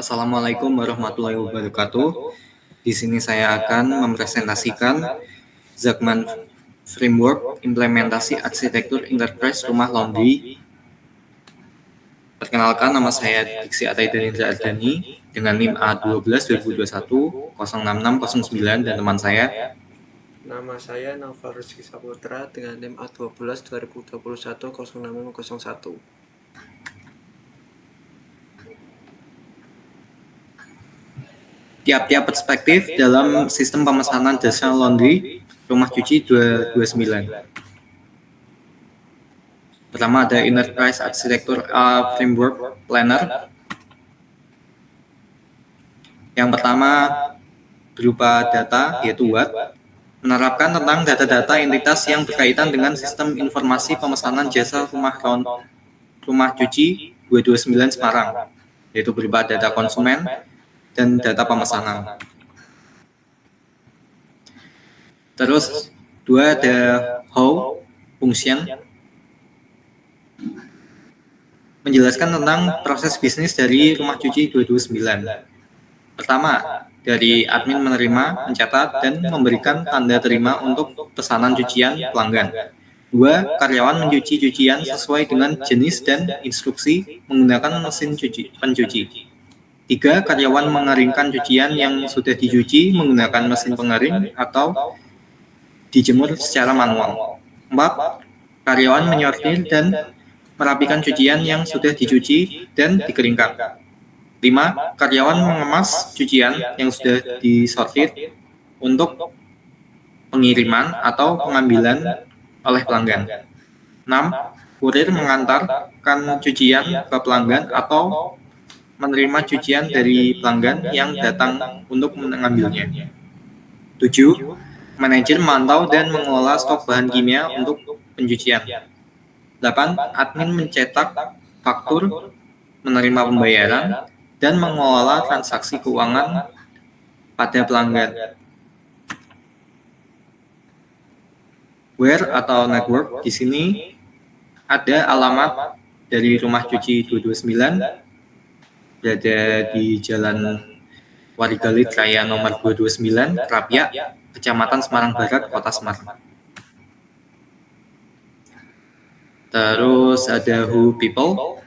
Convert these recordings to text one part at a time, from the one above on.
Assalamualaikum warahmatullahi wabarakatuh. Di sini saya akan mempresentasikan Zachman Framework Implementasi Arsitektur Enterprise Rumah Laundry. Perkenalkan, nama saya Diksi Ataidin Indra Ardani dengan NIM A12 2021 06609 dan teman saya. Nama saya Naufal Rizky Saputra dengan NIM A12 2021 06601. Tiap-tiap perspektif dalam sistem pemesanan jasa laundry rumah cuci 229. Pertama ada Enterprise Architecture Framework Planner. Yang pertama berupa data, yaitu WAT, menerapkan tentang data-data entitas yang berkaitan dengan sistem informasi pemesanan jasa rumah cuci 229 Semarang, yaitu berupa data konsumen dan data pemesanan. Terus dua ada how function, menjelaskan tentang proses bisnis dari rumah cuci 229. Pertama, dari admin menerima, mencatat, dan memberikan tanda terima untuk pesanan cucian pelanggan. 2. Karyawan mencuci cucian sesuai dengan jenis dan instruksi menggunakan mesin pencuci. 3. Karyawan mengeringkan cucian yang sudah dicuci menggunakan mesin pengering atau dijemur secara manual. 4. Karyawan menyortir dan merapikan cucian yang sudah dicuci dan dikeringkan. 5. Karyawan mengemas cucian yang sudah disortir untuk pengiriman atau pengambilan oleh pelanggan. 6. Kurir mengantarkan cucian ke pelanggan atau menerima cucian dari pelanggan yang datang untuk mengambilnya. 7. Manajer memantau dan mengelola stok bahan kimia untuk pencucian. 8. Admin mencetak faktur, menerima pembayaran, dan mengelola transaksi keuangan pada pelanggan. Where atau network, di sini ada alamat dari rumah cuci 229, berada di Jalan Warigalit Raya nomor 229, Krapyak, Kecamatan Semarang Barat, Kota Semarang. Terus ada who people,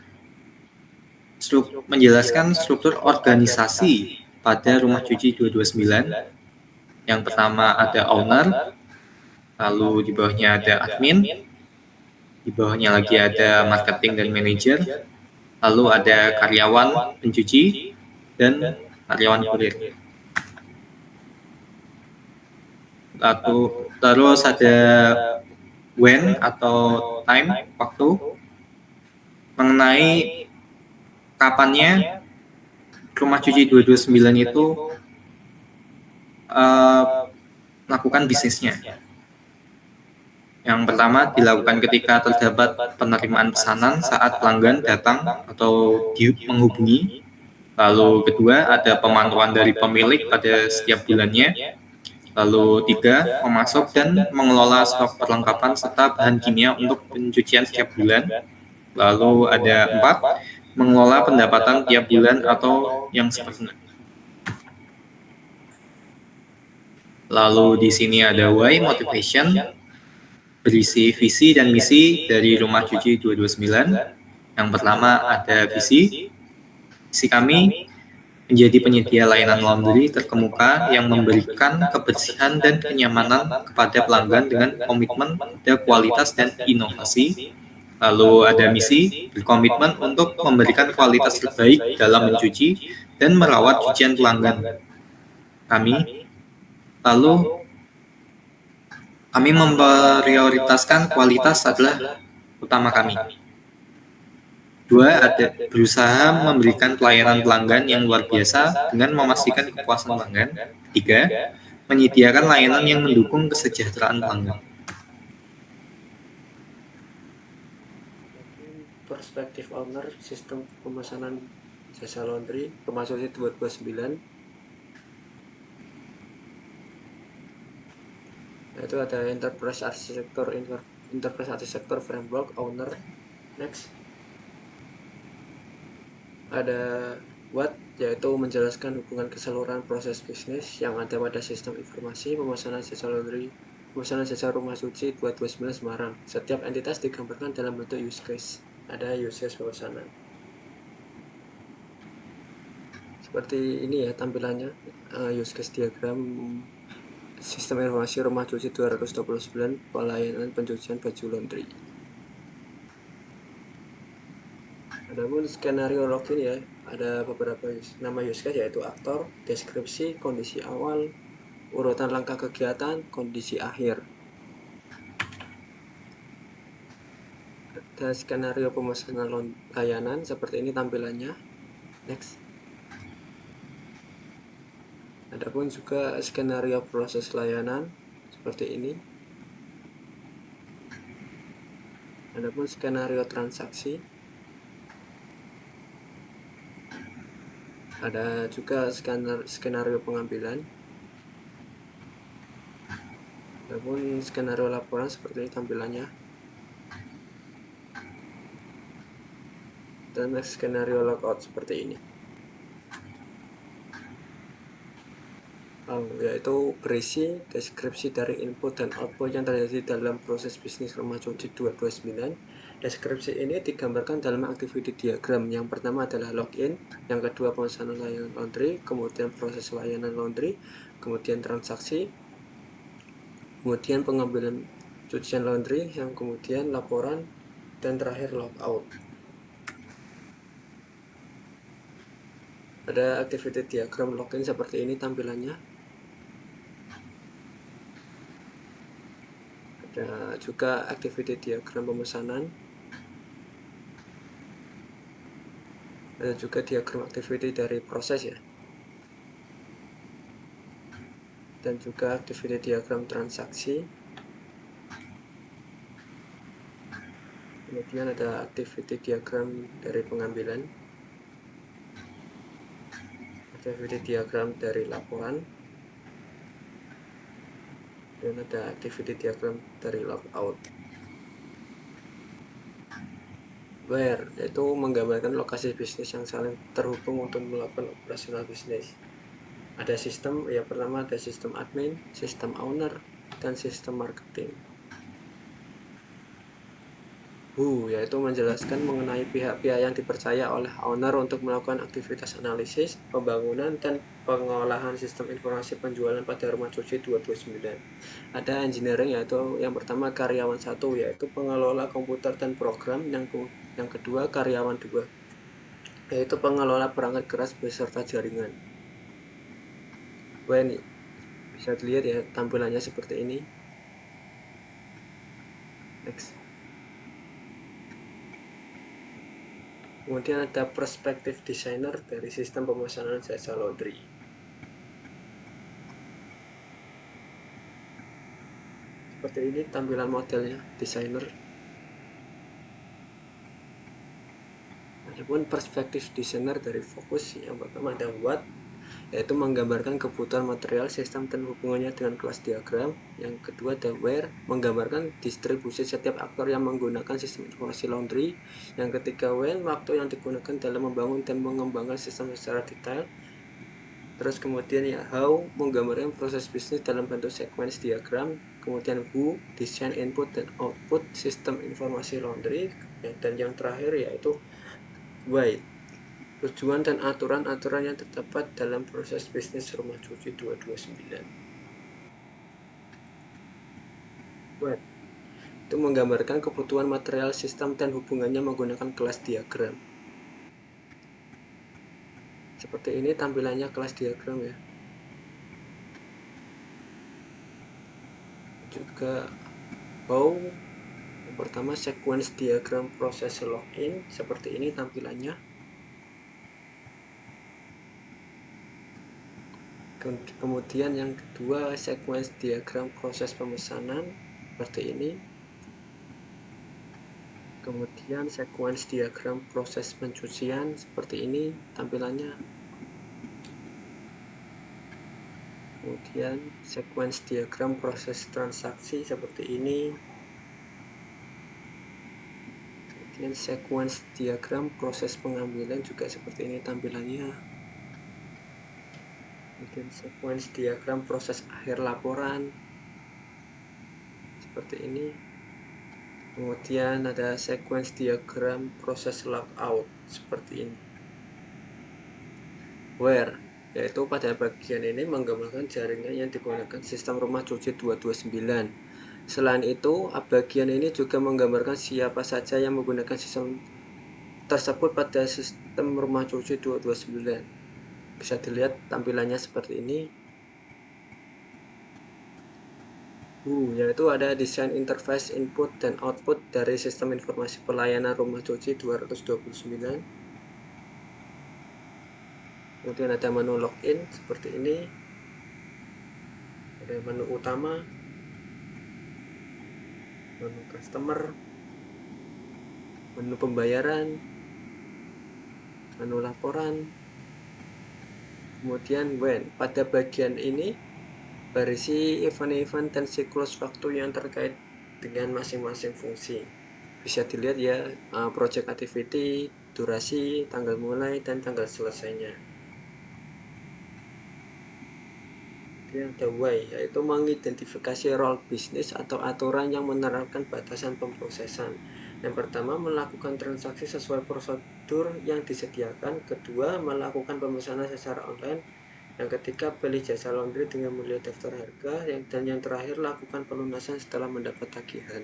menjelaskan struktur organisasi pada rumah cuci 229. Yang pertama ada owner, lalu di bawahnya ada admin, di bawahnya lagi ada marketing dan manajer, lalu ada karyawan pencuci dan karyawan kurir. Lalu terus ada when atau time, waktu, mengenai kapannya rumah cuci 229 itu melakukan bisnisnya. Yang pertama dilakukan ketika terdapat penerimaan pesanan saat pelanggan datang atau menghubungi. Lalu kedua ada pemantauan dari pemilik pada setiap bulannya. Lalu 3, memasok dan mengelola stok perlengkapan serta bahan kimia untuk pencucian setiap bulan. Lalu ada 4, mengelola pendapatan tiap bulan atau yang sepertinya. Lalu di sini ada why motivation, berisi visi dan misi dari rumah cuci 229. Yang pertama ada visi. Visi kami menjadi penyedia layanan laundry terkemuka yang memberikan kebersihan dan kenyamanan kepada pelanggan dengan komitmen pada kualitas dan inovasi. Lalu ada misi, berkomitmen untuk memberikan kualitas terbaik dalam mencuci dan merawat cucian pelanggan kami. Lalu kami memprioritaskan kualitas adalah utama kami. 2, ada berusaha memberikan pelayanan pelanggan yang luar biasa dengan memastikan kepuasan pelanggan. 3, menyediakan layanan yang mendukung kesejahteraan pelanggan. Perspektif owner sistem pemesanan jasa laundry rumah cuci 229. Itu ada Enterprise Architecture Framework Owner. Next ada What yaitu menjelaskan hubungan keseluruhan proses bisnis yang ada pada sistem informasi pemesanan jasa laundry, pemesanan jasa rumah suci 229 Semarang. Setiap entitas digambarkan dalam bentuk use case. Ada use case pemesanan. Seperti ini ya tampilannya, use case diagram sistem informasi rumah cuci 229 pelayanan pencucian baju laundry. Adapun skenario login ya, ada beberapa nama use case yaitu aktor, deskripsi, kondisi awal, urutan langkah kegiatan, kondisi akhir. Ada skenario pemesanan layanan seperti ini tampilannya. Next. Adapun juga skenario proses layanan seperti ini. Adapun skenario transaksi. Ada juga skenario pengambilan. Adapun skenario laporan seperti ini tampilannya. Dan next skenario logout seperti ini. Yaitu berisi deskripsi dari input dan output yang terjadi dalam proses bisnis rumah cuci 229. Deskripsi ini digambarkan dalam activity diagram. Yang pertama adalah login, yang kedua pemesanan layanan laundry, kemudian proses layanan laundry, kemudian transaksi, kemudian pengambilan cucian laundry, yang kemudian laporan, dan terakhir logout. Ada activity diagram login seperti ini tampilannya. Ada juga activity diagram pemesanan. Ada juga diagram activity dari proses ya. Dan juga activity diagram transaksi. Kemudian ada activity diagram dari pengambilan. Activity diagram dari laporan. Dan ada activity diagram dari logout. Where yaitu menggambarkan lokasi bisnis yang saling terhubung untuk melakukan operasional bisnis. Ada sistem, yang pertama ada sistem admin, sistem owner, dan sistem marketing. Yaitu menjelaskan mengenai pihak-pihak yang dipercaya oleh owner untuk melakukan aktivitas analisis, pembangunan, dan pengolahan sistem informasi penjualan pada rumah cuci 229. Ada engineering, yaitu yang pertama karyawan 1, yaitu pengelola komputer dan program, yang kedua karyawan 2, yaitu pengelola perangkat keras beserta jaringan. Ini bisa dilihat ya tampilannya seperti ini. Next. Kemudian ada perspektif designer dari sistem pemesanan jasa laundry. Seperti ini tampilan modelnya designer. Adapun perspektif designer dari fokus, yang pertama ada what, yaitu menggambarkan kebutuhan material sistem dan hubungannya dengan kelas diagram. Yang kedua ada where, menggambarkan distribusi setiap aktor yang menggunakan sistem informasi laundry. Yang ketiga when, waktu yang digunakan dalam membangun dan mengembangkan sistem secara detail. Terus kemudian ya how, menggambarkan proses bisnis dalam bentuk sequence diagram. Kemudian who, desain input dan output sistem informasi laundry. Dan yang terakhir yaitu why, tujuan dan aturan-aturan yang terdapat dalam proses bisnis rumah cuci 229. What, itu menggambarkan kebutuhan material sistem dan hubungannya menggunakan kelas diagram. Seperti ini tampilannya kelas diagram ya. Juga how, yang pertama sequence diagram proses login, seperti ini tampilannya. Kemudian yang kedua sequence diagram proses pemesanan seperti ini. Kemudian sequence diagram proses pencucian seperti ini tampilannya. Kemudian sequence diagram proses transaksi seperti ini. Kemudian sequence diagram proses pengambilan juga seperti ini tampilannya. Kemudian sequence diagram proses akhir laporan seperti ini. Kemudian ada sequence diagram proses logout seperti ini. Where, yaitu pada bagian ini menggambarkan jaringan yang digunakan sistem rumah cuci 229. Selain itu, bagian ini juga menggambarkan siapa saja yang menggunakan sistem tersebut pada sistem rumah cuci 229. Bisa dilihat tampilannya seperti ini. Yaitu ada desain interface input dan output dari sistem informasi pelayanan rumah cuci 229. Kemudian ada menu login seperti ini. Ada menu utama, menu customer, menu pembayaran, menu laporan. Kemudian when, pada bagian ini berisi event-event dan siklus waktu yang terkait dengan masing-masing fungsi. Bisa dilihat ya, project activity, durasi, tanggal mulai, dan tanggal selesainya. Kemudian the way, yaitu mengidentifikasi role bisnis atau aturan yang menerapkan batasan pemrosesan. Yang pertama, melakukan transaksi sesuai prosedur yang disediakan. Kedua, melakukan pemesanan secara online. Yang ketiga, pilih jasa laundry dengan melihat daftar harga. Dan yang terakhir, lakukan pelunasan setelah mendapat tagihan.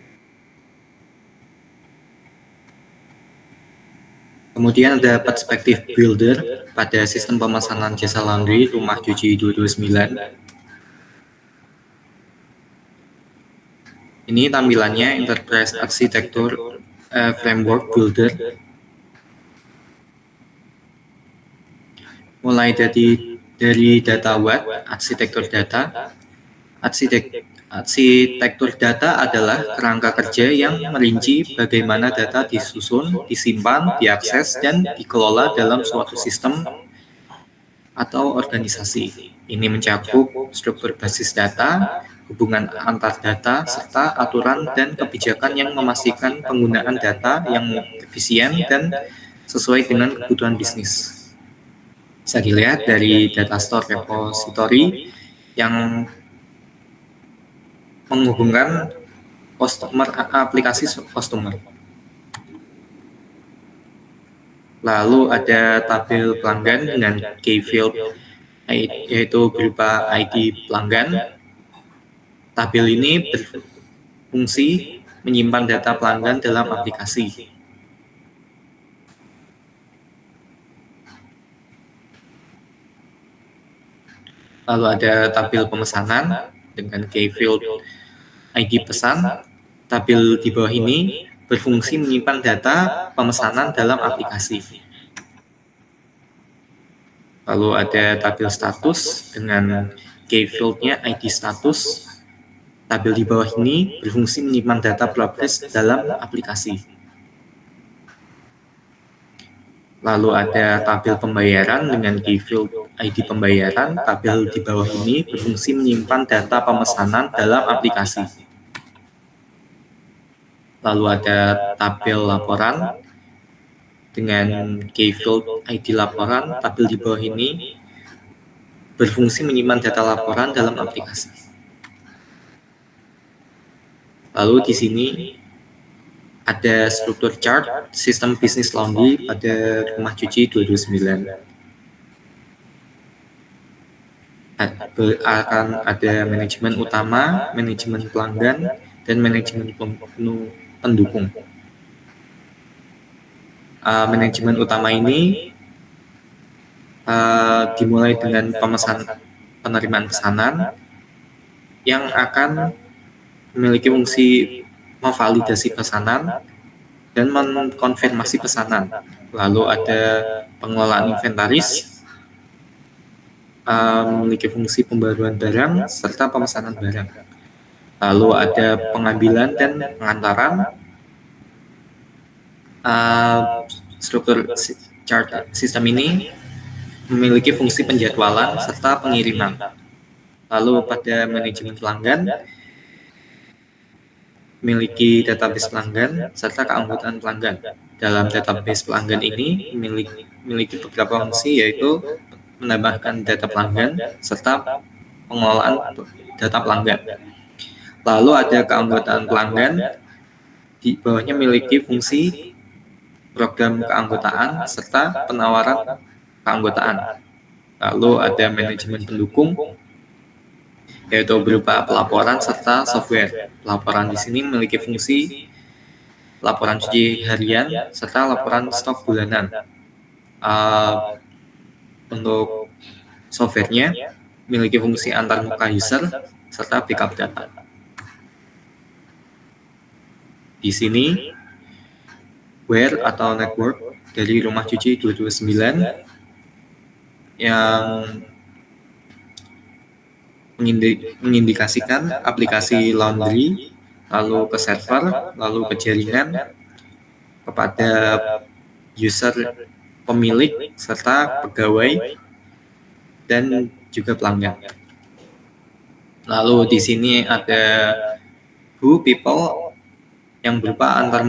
Kemudian ada perspektif builder pada sistem pemesanan jasa laundry rumah cuci 229. Ini tampilannya Enterprise Architecture Framework Builder. Mulai dari data web, arsitektur data. Arsitektur data adalah kerangka kerja yang merinci bagaimana data disusun, disimpan, diakses, dan dikelola dalam suatu sistem atau organisasi. Ini mencakup struktur basis data, hubungan antar data, serta aturan dan kebijakan yang memastikan penggunaan data yang efisien dan sesuai dengan kebutuhan bisnis. Bisa dilihat dari data store repository yang menghubungkan aplikasi customer. Lalu ada tabel pelanggan dengan key field, yaitu berupa ID pelanggan. Tabel ini berfungsi menyimpan data pelanggan dalam aplikasi. Lalu ada tabel pemesanan dengan key field ID pesan. Tabel di bawah ini berfungsi menyimpan data pemesanan dalam aplikasi. Lalu ada tabel status dengan key field-nya ID status. Tabel di bawah ini berfungsi menyimpan data progress dalam aplikasi. Lalu ada tabel pembayaran dengan key field ID pembayaran. Tabel di bawah ini berfungsi menyimpan data pemesanan dalam aplikasi. Lalu ada tabel laporan dengan key field ID laporan. Tabel di bawah ini berfungsi menyimpan data laporan dalam aplikasi. Lalu di sini ada struktur chart sistem bisnis laundry pada rumah cuci 229. Akan ada manajemen utama, manajemen pelanggan, dan manajemen pendukung. Manajemen utama ini dimulai dengan penerimaan pesanan yang akan memiliki fungsi memvalidasi pesanan dan mengkonfirmasi pesanan. Lalu ada pengelolaan inventaris, memiliki fungsi pembaruan barang serta pemesanan barang. Lalu ada pengambilan dan pengantaran. Struktur chart sistem ini memiliki fungsi penjadwalan serta pengiriman. Lalu pada manajemen pelanggan memiliki database pelanggan serta keanggotaan pelanggan. Dalam database pelanggan ini memiliki beberapa fungsi, yaitu menambahkan data pelanggan serta pengelolaan data pelanggan. Lalu ada keanggotaan pelanggan, di bawahnya memiliki fungsi program keanggotaan serta penawaran keanggotaan. Lalu ada manajemen pendukung, yaitu berupa pelaporan serta software. Pelaporan di sini memiliki fungsi laporan cuci harian serta laporan stok bulanan. Untuk softwarenya memiliki fungsi antarmuka user serta backup data. Di sini where atau network dari Rumah Cuci 229 yang mengindikasikan aplikasi laundry, lalu ke server, lalu ke jaringan, kepada user pemilik serta pegawai dan juga pelanggan. Lalu di sini ada who people yang berupa antar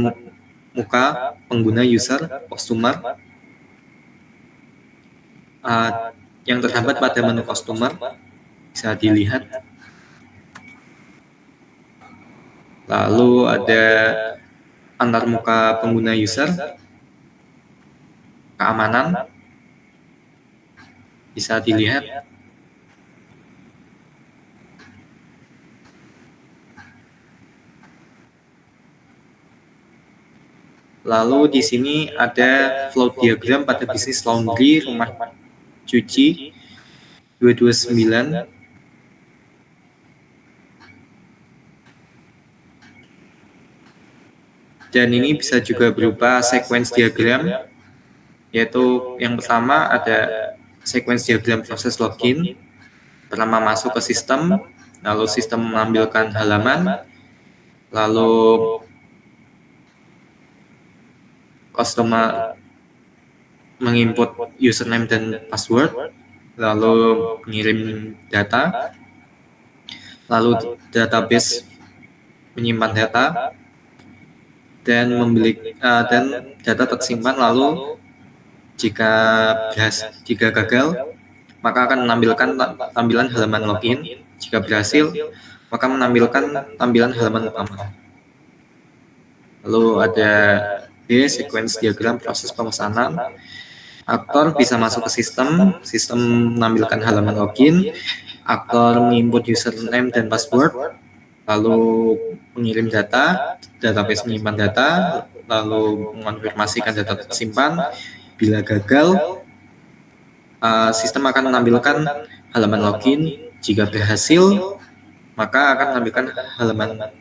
muka pengguna user customer yang terdapat pada menu customer bisa dilihat. Lalu ada antar muka pengguna user, keamanan bisa dilihat. Lalu di sini ada flow diagram pada bisnis laundry Rumah Cuci 229. Dan ini bisa juga berupa sequence diagram, yaitu yang pertama ada sequence diagram proses login. Pertama masuk ke sistem, lalu sistem menampilkan halaman, lalu customer menginput username dan password, lalu mengirim data, lalu database menyimpan data, dan data tersimpan. Lalu jika gagal, maka akan menampilkan tampilan halaman login. Jika berhasil, maka menampilkan tampilan halaman utama. Lalu ada B, sequence diagram proses pemesanan. Aktor bisa masuk ke sistem menampilkan halaman login, aktor menginput username dan password, lalu mengirim data, database menyimpan data, lalu mengonfirmasikan data tersimpan. Bila gagal, sistem akan menampilkan halaman login. Jika berhasil, maka akan menampilkan halaman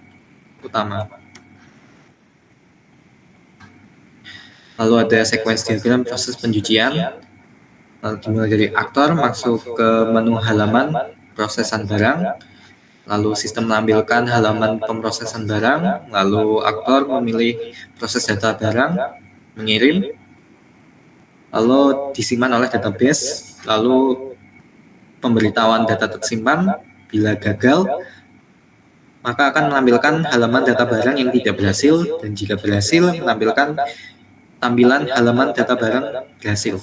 utama. Lalu ada sequence diagram proses pencucian. Lalu dimulai dari aktor masuk ke menu halaman prosesan barang, lalu sistem menampilkan halaman pemrosesan barang, lalu aktor memilih proses data barang, mengirim, lalu disimpan oleh database, lalu pemberitahuan data tersimpan. Bila gagal, maka akan menampilkan halaman data barang yang tidak berhasil, dan jika berhasil menampilkan tampilan halaman data barang berhasil.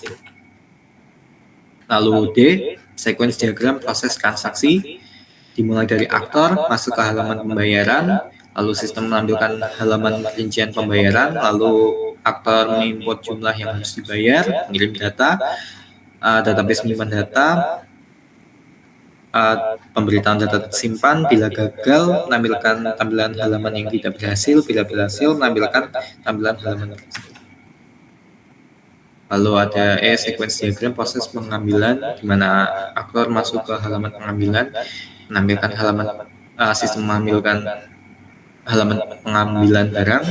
Lalu D, sequence diagram proses transaksi. Dimulai dari aktor masuk ke halaman pembayaran, lalu sistem menampilkan halaman rincian pembayaran, lalu aktor menginput jumlah yang harus dibayar, mengirim data, database menyimpan data, pemberitaan data tersimpan. Bila gagal, menampilkan tampilan halaman yang tidak berhasil. Bila berhasil, menampilkan tampilan halaman berhasil. Lalu ada sequence diagram proses pengambilan, di mana aktor masuk ke halaman pengambilan, menampilkan halaman sistem menampilkan halaman pengambilan barang,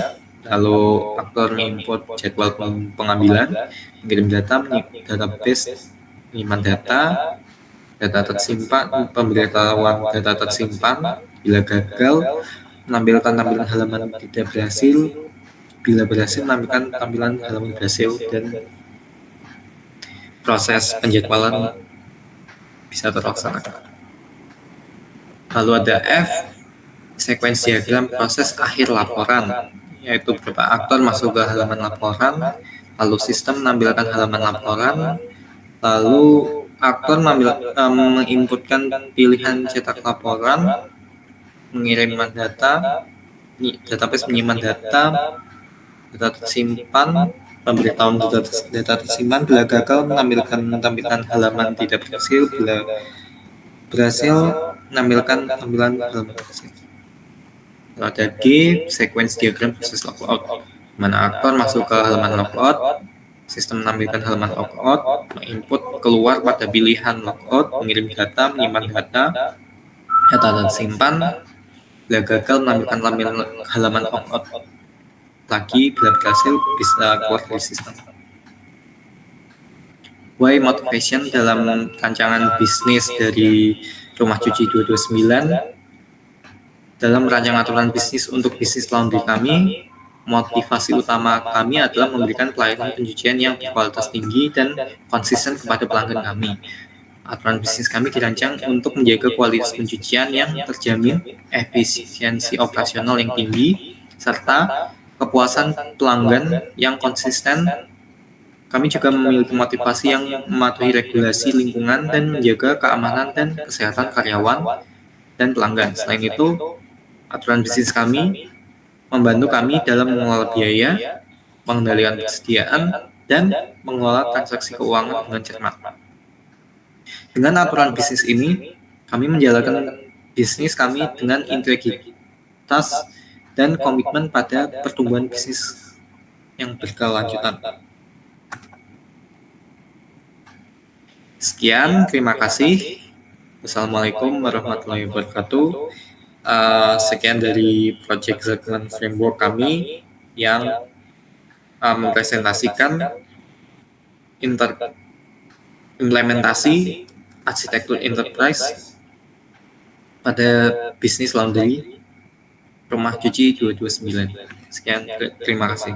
lalu aktor menginput jadwal pengambilan, mengirim data, database menyimpan data, data tersimpan, pemberitahuan data tersimpan. Bila gagal, menampilkan tampilan halaman tidak berhasil. Bila berhasil, menampilkan tampilan halaman berhasil, dan proses penjadwalan bisa terlaksana. Lalu ada F, Sequence diagram proses akhir laporan, yaitu beberapa aktor masuk ke halaman laporan, lalu sistem menampilkan halaman laporan, lalu aktor menginputkan pilihan cetak laporan, mengirimkan data, database menyimpan data, data tersimpan, pemberitahuan data tersimpan. Bila gagal menampilkan tampilan halaman tidak berhasil, bila berhasil menampilkan tampilan halaman berhasil. Lalu ada G, sequence diagram proses logout, mana aktor masuk ke halaman logout, sistem menampilkan halaman logout, menginput keluar pada pilihan logout, mengirim data, menyimpan data, data tersimpan. Bila gagal menampilkan halaman logout lagi, bila berhasil bisa keluar dari sistem. Why motivation dalam rancangan bisnis dari Rumah Cuci 229. Dalam rancangan aturan bisnis untuk bisnis laundry kami, motivasi utama kami adalah memberikan pelayanan pencucian yang berkualitas tinggi dan konsisten kepada pelanggan kami. Aturan bisnis kami dirancang untuk menjaga kualitas pencucian yang terjamin, efisiensi operasional yang tinggi, serta kepuasan pelanggan yang konsisten. Kami juga memiliki motivasi yang mematuhi regulasi lingkungan dan menjaga keamanan dan kesehatan karyawan dan pelanggan. Selain itu, aturan bisnis kami membantu kami dalam mengelola biaya, mengendalikan persediaan, dan mengelola transaksi keuangan dengan cermat. Dengan aturan bisnis ini, kami menjalankan bisnis kami dengan integritas dan komitmen pada pertumbuhan bisnis yang berkelanjutan. Sekian, terima kasih. Wassalamualaikum warahmatullahi wabarakatuh. Sekian dari Project Segment Framework kami yang mempresentasikan implementasi arsitektur enterprise pada bisnis laundry Rumah Cuci 229. Sekian, terima kasih.